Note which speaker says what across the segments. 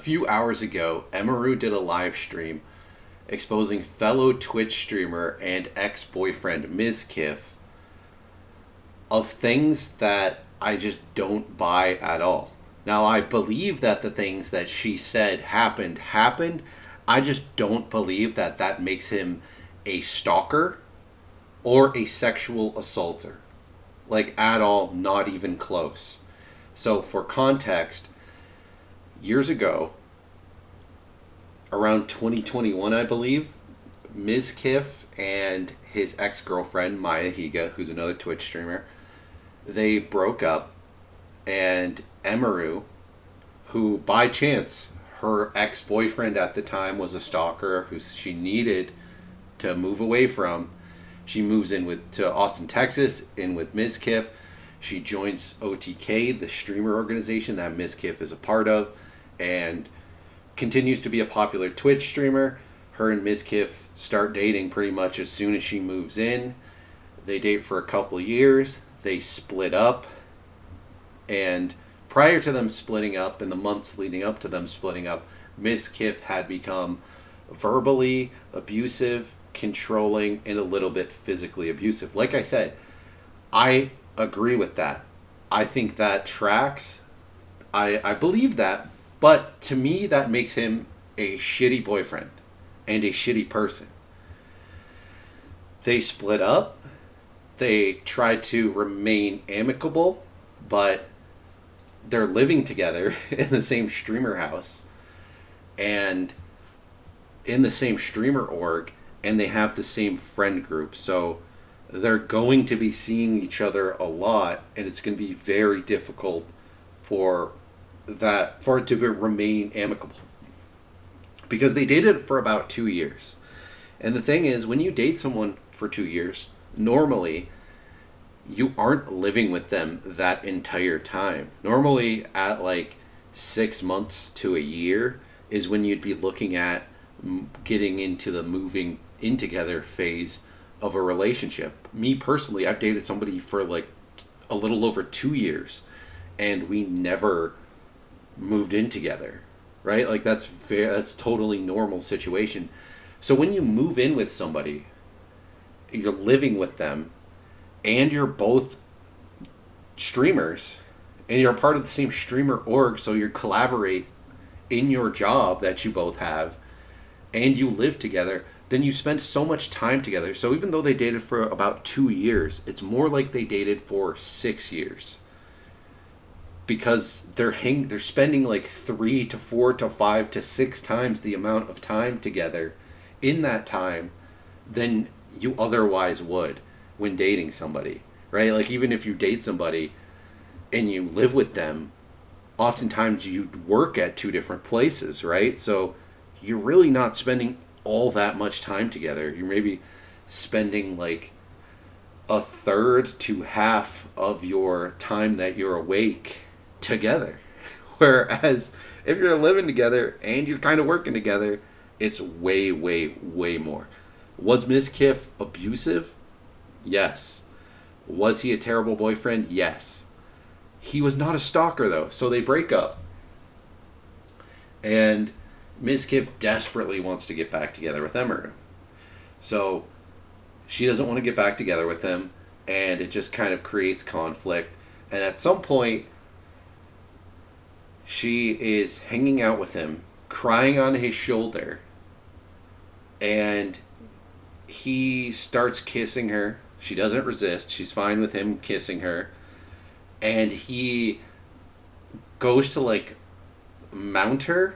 Speaker 1: few hours ago, Emiru did a live stream exposing fellow Twitch streamer and ex-boyfriend Mizkif of things that I just don't buy at all. Now, I believe that the things that she said happened. I just don't believe that that makes him a stalker or a sexual assaulter. Like, at all, not even close. So, for context, years ago, around 2021, I believe, Mizkif and his ex-girlfriend, Maya Higa, who's another Twitch streamer, they broke up, and Emiru, who by chance, her ex-boyfriend at the time was a stalker who she needed to move away from, she moves to Austin, Texas, in with Mizkif. She joins OTK, the streamer organization that Mizkif is a part of, and continues to be a popular Twitch streamer. Her and Mizkif start dating pretty much as soon as she moves in. They date for a couple of years. They split up. And prior to them splitting up, in the months leading up to them splitting up, Mizkif had become verbally abusive, controlling, and a little bit physically abusive. Like I said, I agree with that. I think that tracks. I believe that. But to me, that makes him a shitty boyfriend and a shitty person. They split up. They tried to remain amicable, but they're living together in the same streamer house and in the same streamer org, and they have the same friend group. So they're going to be seeing each other a lot, and it's going to be very difficult for it to remain amicable, because they dated for about 2 years. And the thing is, when you date someone for 2 years, normally you aren't living with them that entire time. Normally at like 6 months to a year is when you'd be looking at getting into the moving in together phase of a relationship. Me personally, I've dated somebody for like a little over 2 years, and we never moved in together, right? Like that's totally normal situation. So when you move in with somebody, you're living with them, and you're both streamers, and you're part of the same streamer org, so you collaborate in your job that you both have, and you live together, then you spend so much time together. So even though they dated for about 2 years, it's more like they dated for 6 years, because they're spending like 3 to 4 to 5 to 6 times the amount of time together in that time than you otherwise would when dating somebody, right? Like, even if you date somebody and you live with them, oftentimes you work at 2 different places, right? So you're really not spending all that much time together. You're maybe spending like a third to half of your time that you're awake together. Whereas if you're living together and you're kind of working together, it's way, way, way more. Was Mizkif abusive? Yes. Was he a terrible boyfriend? Yes. He was not a stalker, though, so they break up. And Mizkif desperately wants to get back together with Emiru. So she doesn't want to get back together with him, and it just kind of creates conflict. And at some point, she is hanging out with him, crying on his shoulder, and he starts kissing her. She doesn't resist. She's fine with him kissing her. And he goes to like mount her,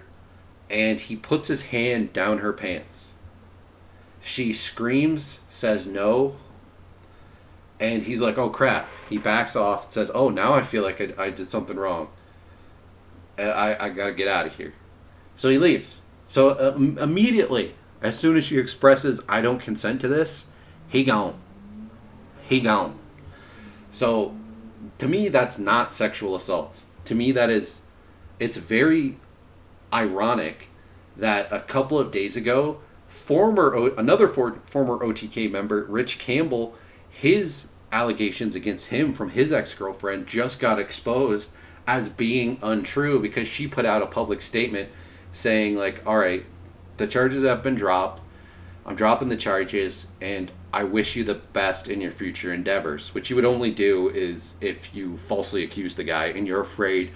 Speaker 1: and he puts his hand down her pants. She screams, says no, and he's like, oh crap. He backs off, says, oh, now I feel like I did something wrong. I gotta get out of here. So he leaves. So immediately, as soon as she expresses, I don't consent to this, he gone. He gone. So to me, that's not sexual assault. To me, it's very ironic that a couple of days ago, another former OTK member, Rich Campbell, his allegations against him from his ex-girlfriend just got exposed as being untrue, because she put out a public statement saying like, all right, the charges have been dropped. I'm dropping the charges, and I wish you the best in your future endeavors. Which you would only do is if you falsely accuse the guy and you're afraid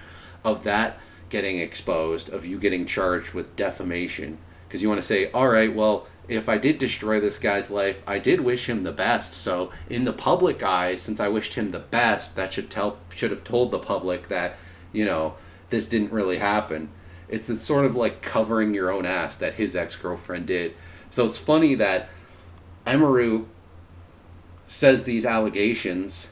Speaker 1: of that getting exposed, of you getting charged with defamation. Because you want to say, all right, well, if I did destroy this guy's life, I did wish him the best. So in the public eye, since I wished him the best, that should have told the public that, this didn't really happen. It's this sort of like covering your own ass that his ex-girlfriend did. So it's funny that Emiru says these allegations,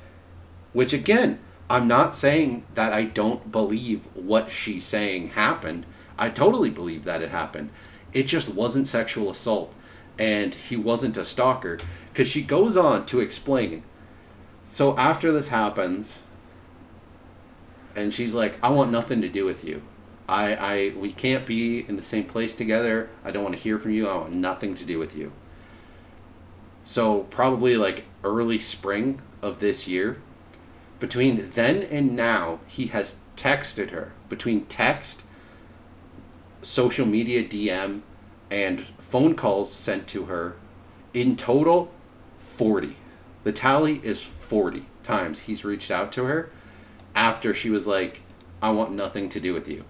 Speaker 1: which again, I'm not saying that I don't believe what she's saying happened. I totally believe that it happened. It just wasn't sexual assault, and he wasn't a stalker. Because she goes on to explain. So after this happens, and she's like, I want nothing to do with you. We can't be in the same place together. I don't want to hear from you. I want nothing to do with you. So probably like early spring of this year, between then and now, he has texted her. Between text, social media DM, and phone calls sent to her, in total, 40. The tally is 40 times he's reached out to her after she was like, I want nothing to do with you.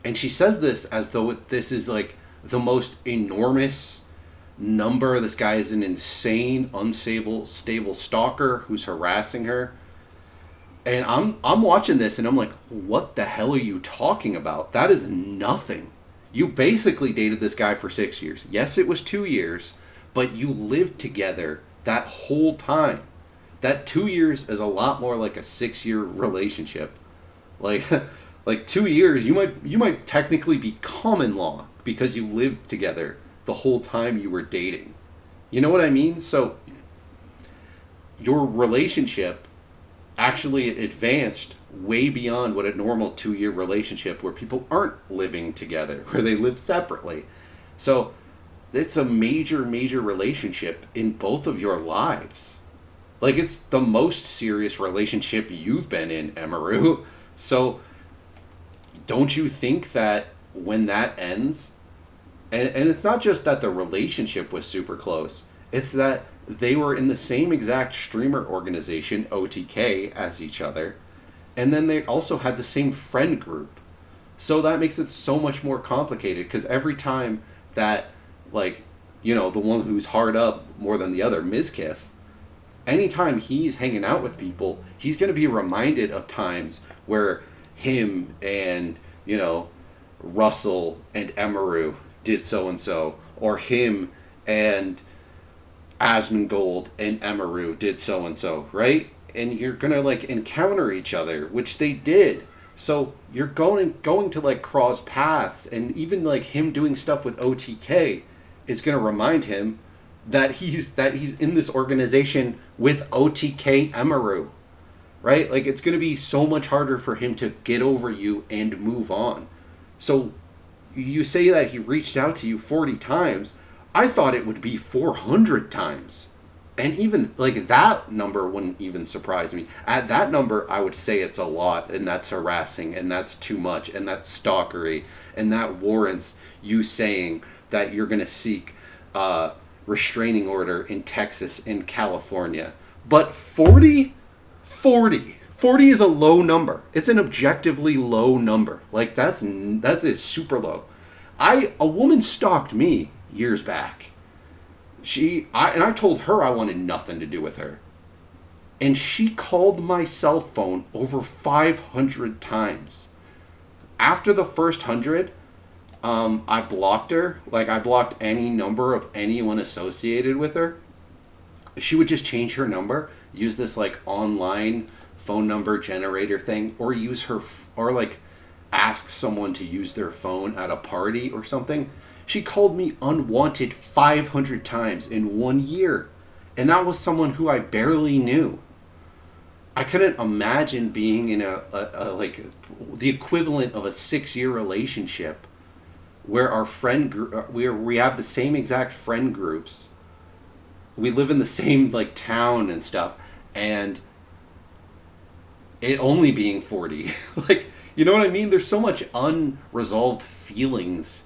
Speaker 1: And she says this as though this is like the most enormous number. This guy is an insane, unstable, stable stalker who's harassing her. And I'm watching this and I'm like, what the hell are you talking about? That is nothing. You basically dated this guy for 6 years. Yes, it was 2 years, but you lived together that whole time. That 2 years is a lot more like a 6-year relationship. Like 2 years, you might technically be common law because you lived together the whole time you were dating. You know what I mean? So your relationship actually advanced way beyond what a normal 2-year relationship where people aren't living together, where they live separately. So it's a major, major relationship in both of your lives. Like, it's the most serious relationship you've been in, Emiru. So don't you think that when that ends, and it's not just that the relationship was super close, it's that they were in the same exact streamer organization, OTK, as each other, and then they also had the same friend group. So that makes it so much more complicated, because every time that, like, the one who's hard up more than the other, Mizkif, anytime he's hanging out with people, he's going to be reminded of times where him and, Russell and Emiru did so-and-so, or him and Asmongold and Emiru did so-and-so, right? And you're going to, like, encounter each other, which they did. So you're going to, like, cross paths, and even, like, him doing stuff with OTK is going to remind him that he's in this organization with OTK Emiru, right? Like, it's going to be so much harder for him to get over you and move on. So you say that he reached out to you 40 times. I thought it would be 400 times. And even, like, that number wouldn't even surprise me. At that number, I would say it's a lot, and that's harassing, and that's too much, and that's stalkery, and that warrants you saying that you're going to seek restraining order in Texas and California. But 40 is a low number. It's an objectively low number. Like, that is super low. A woman stalked me years back. I told her I wanted nothing to do with her. And she called my cell phone over 500 times. After the first 100, I blocked her. Like, I blocked any number of anyone associated with her. She would just change her number, use this, like, online phone number generator thing, or like, ask someone to use their phone at a party or something. She called me unwanted 500 times in 1 year. And that was someone who I barely knew. I couldn't imagine being in a like, the equivalent of a 6-year relationship where our friend group, we have the same exact friend groups. We live in the same, like, town and stuff, and it only being 40. Like, You know what I mean? There's so much unresolved feelings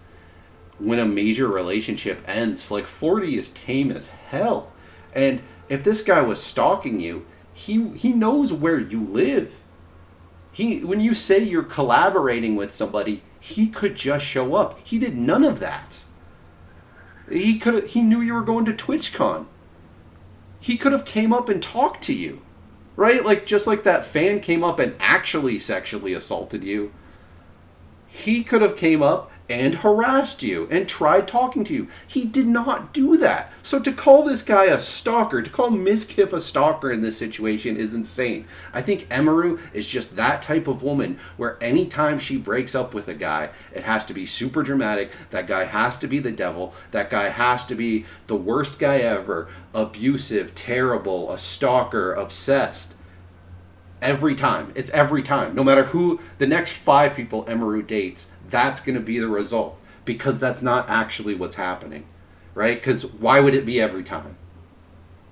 Speaker 1: when a major relationship ends. Like 40 is tame as hell. And if this guy was stalking you, he knows where you live. When you say you're collaborating with somebody, he could just show up. He did none of that. He knew you were going to TwitchCon. He could have came up and talked to you. Right? Like just like that fan came up and actually sexually assaulted you. He could have came up and harassed you and tried talking to you. He did not do that. So to call this guy a stalker, to call Mizkif a stalker in this situation is insane. I think Emiru is just that type of woman where anytime she breaks up with a guy, it has to be super dramatic. That guy has to be the devil. That guy has to be the worst guy ever, abusive, terrible, a stalker, obsessed. Every time. It's every time. No matter who the next 5 people Emiru dates, that's going to be the result. Because that's not actually what's happening. Right? Because why would it be every time?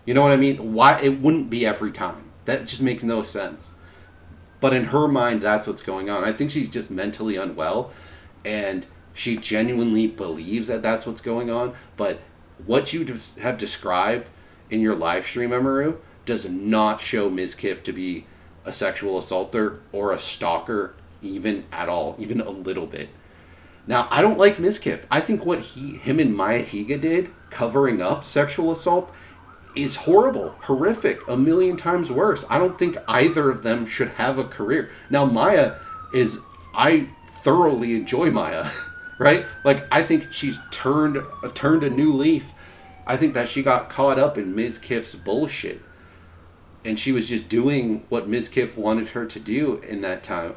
Speaker 1: You know what I mean? Why it wouldn't be every time. That just makes no sense. But in her mind, that's what's going on. I think she's just mentally unwell. And she genuinely believes that that's what's going on. But what you have described in your live stream, Emiru, does not show Mizkif to be a sexual assaulter or a stalker even at all, even a little bit. Now, I don't like Mizkif. I think what him and Maya Higa did, covering up sexual assault, is horrible, horrific, a million times worse. I don't think either of them should have a career. Now, I thoroughly enjoy Maya, right? Like, I think she's turned a new leaf. I think that she got caught up in Mizkif's bullshit. And she was just doing what Mizkif wanted her to do in that time.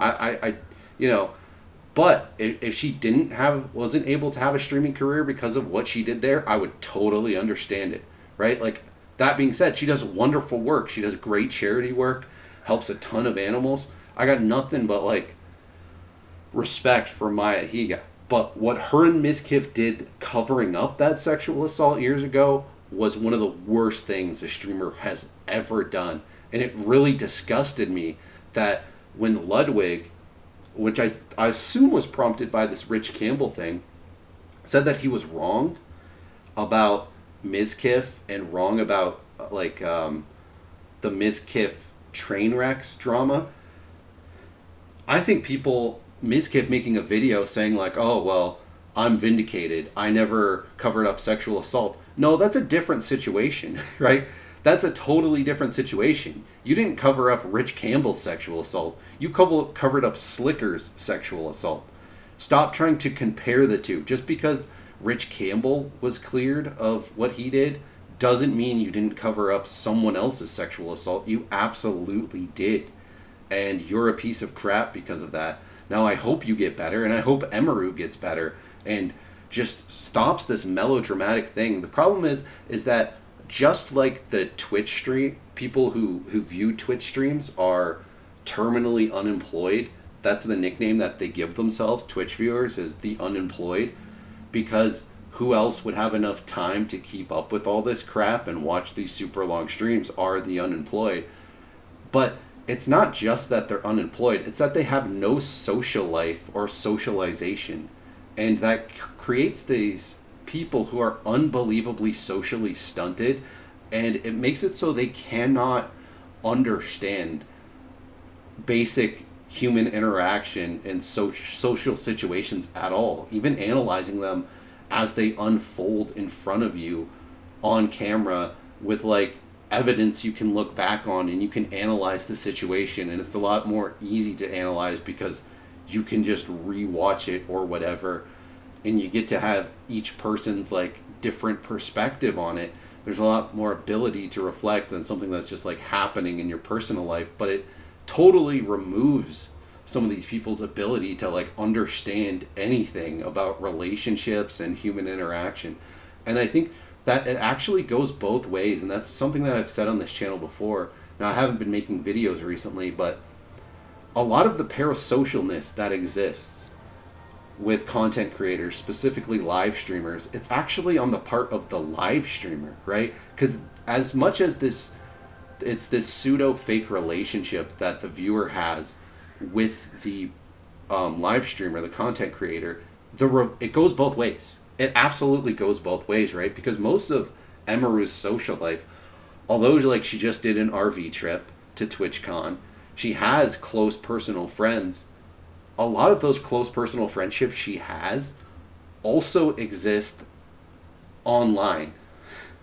Speaker 1: But if she wasn't able to have a streaming career because of what she did there, I would totally understand it, right? Like, that being said, she does wonderful work. She does great charity work, helps a ton of animals. I got nothing but, like, respect for Maya Higa. But what her and Mizkif did covering up that sexual assault years ago was one of the worst things a streamer has ever done. And it really disgusted me that when Ludwig, which I assume was prompted by this Rich Campbell thing, said that he was wrong about Mizkif and wrong about the Mizkif train wrecks drama. I think Mizkif making a video saying like, oh, well, I'm vindicated. I never covered up sexual assault. No, that's a different situation, right? That's a totally different situation. You didn't cover up Rich Campbell's sexual assault. You covered up Slicker's sexual assault. Stop trying to compare the two. Just because Rich Campbell was cleared of what he did doesn't mean you didn't cover up someone else's sexual assault. You absolutely did. And you're a piece of crap because of that. Now I hope you get better, and I hope Emiru gets better and just stops this melodramatic thing. The problem is that just like the Twitch stream, people who view Twitch streams are terminally unemployed. That's the nickname that they give themselves, Twitch viewers, is the unemployed. Because who else would have enough time to keep up with all this crap and watch these super long streams are the unemployed. But it's not just that they're unemployed, it's that they have no social life or socialization. And that creates these people who are unbelievably socially stunted, and it makes it so they cannot understand basic human interaction and social situations at all, even analyzing them as they unfold in front of you on camera with like evidence you can look back on, and you can analyze the situation, and it's a lot more easy to analyze because you can just rewatch it or whatever, and you get to have each person's like different perspective on it. There's a lot more ability to reflect than something that's just like happening in your personal life, but it totally removes some of these people's ability to like understand anything about relationships and human interaction. And I think that it actually goes both ways, and that's something that I've said on this channel before. Now, I haven't been making videos recently, but a lot of the parasocialness that exists with content creators, specifically live streamers, it's actually on the part of the live streamer, right? Because as much as it's this pseudo fake relationship that the viewer has with the live streamer, the content creator, it goes both ways. It absolutely goes both ways, right? Because most of Emiru's social life, although like she just did an RV trip to TwitchCon, she has close personal friends. A lot of those close personal friendships she has also exist online,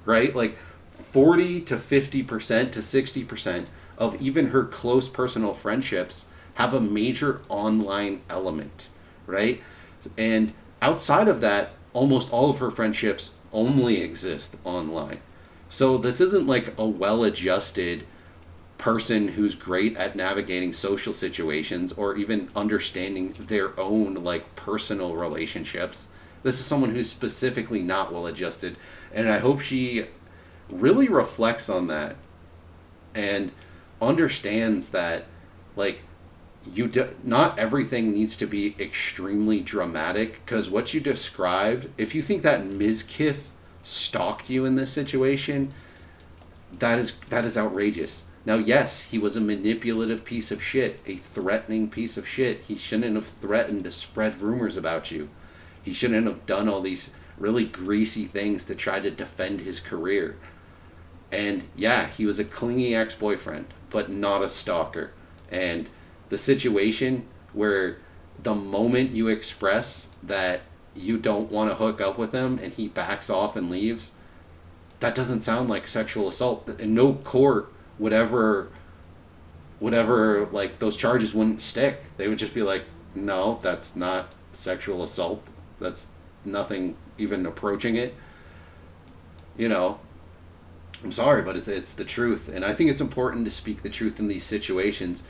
Speaker 1: right? Like 40 to 50% to 60% of even her close personal friendships have a major online element, right? And outside of that, almost all of her friendships only exist online. So this isn't like a well adjusted person who's great at navigating social situations or even understanding their own like personal relationships. This is someone who's specifically not well adjusted, and I hope she really reflects on that and understands that like not everything needs to be extremely dramatic, because what you described, if you think that Mizkif stalked you in this situation, that is outrageous. Now, yes, he was a manipulative piece of shit, a threatening piece of shit. He shouldn't have threatened to spread rumors about you. He shouldn't have done all these really greasy things to try to defend his career. And yeah, he was a clingy ex-boyfriend, but not a stalker. And the situation where the moment you express that you don't want to hook up with him and he backs off and leaves, that doesn't sound like sexual assault. In no court would ever, like, those charges wouldn't stick. They would just be like, no, that's not sexual assault. That's nothing even approaching it. You know, I'm sorry, but it's the truth. And I think it's important to speak the truth in these situations,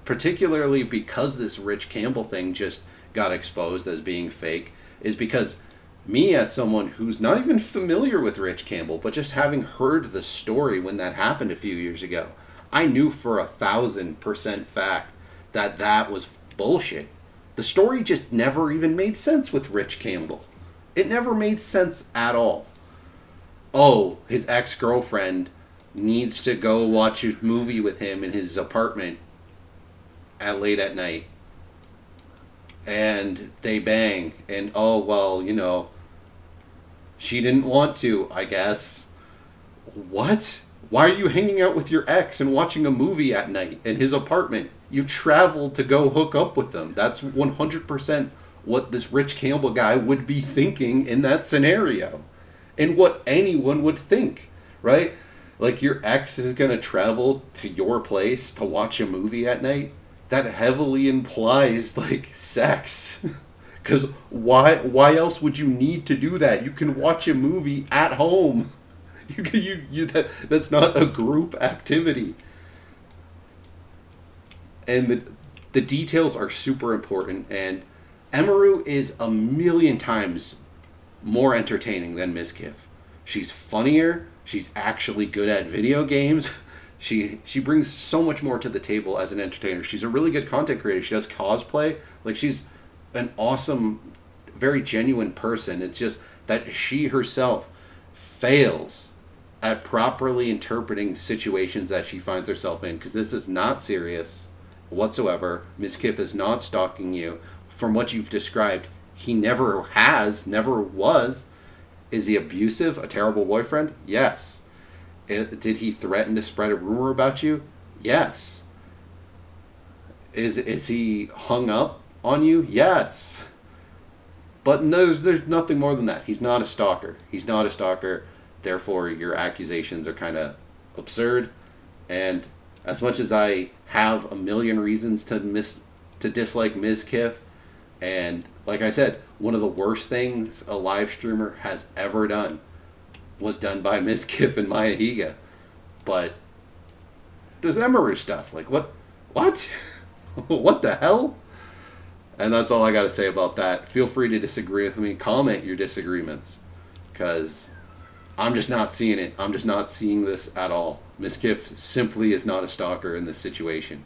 Speaker 1: particularly because this Rich Campbell thing just got exposed as being fake, is because me, as someone who's not even familiar with Rich Campbell, but just having heard the story when that happened a few years ago, I knew for 1,000% fact that that was bullshit. The story just never even made sense with Rich Campbell. It never made sense at all. Oh, his ex-girlfriend needs to go watch a movie with him in his apartment at late at night. And they bang. And oh, well, you know, she didn't want to, I guess. What? Why are you hanging out with your ex and watching a movie at night in his apartment? You traveled to go hook up with them. That's 100% what this Rich Campbell guy would be thinking in that scenario. And what anyone would think, right? Like, your ex is going to travel to your place to watch a movie at night? That heavily implies, like, sex. Because why else would you need to do that? You can watch a movie at home. That's not a group activity. And the details are super important. And Emiru is a million times more entertaining than Mizkif. She's funnier. She's actually good at video games. She brings so much more to the table as an entertainer. She's a really good content creator. She does cosplay. Like, she's an awesome, very genuine person. It's just that she herself fails at properly interpreting situations that she finds herself in, because this is not serious whatsoever. Mizkif is not stalking you. From what you've described, he never has, never was. Is he abusive? A terrible boyfriend? Yes. Did he threaten to spread a rumor about you? Yes. Is he hung up on you? Yes. But no, there's nothing more than that. He's not a stalker. He's not a stalker. Therefore, your accusations are kind of absurd. And as much as I have a million reasons to dislike Mizkif, and like I said, one of the worst things a live streamer has ever done was done by Mizkif and Maya Higa. But this Emiru stuff, like, what? What the hell? And that's all I got to say about that. Feel free to disagree with me. Comment your disagreements, because I'm just not seeing it. I'm just not seeing this at all. Mizkif simply is not a stalker in this situation.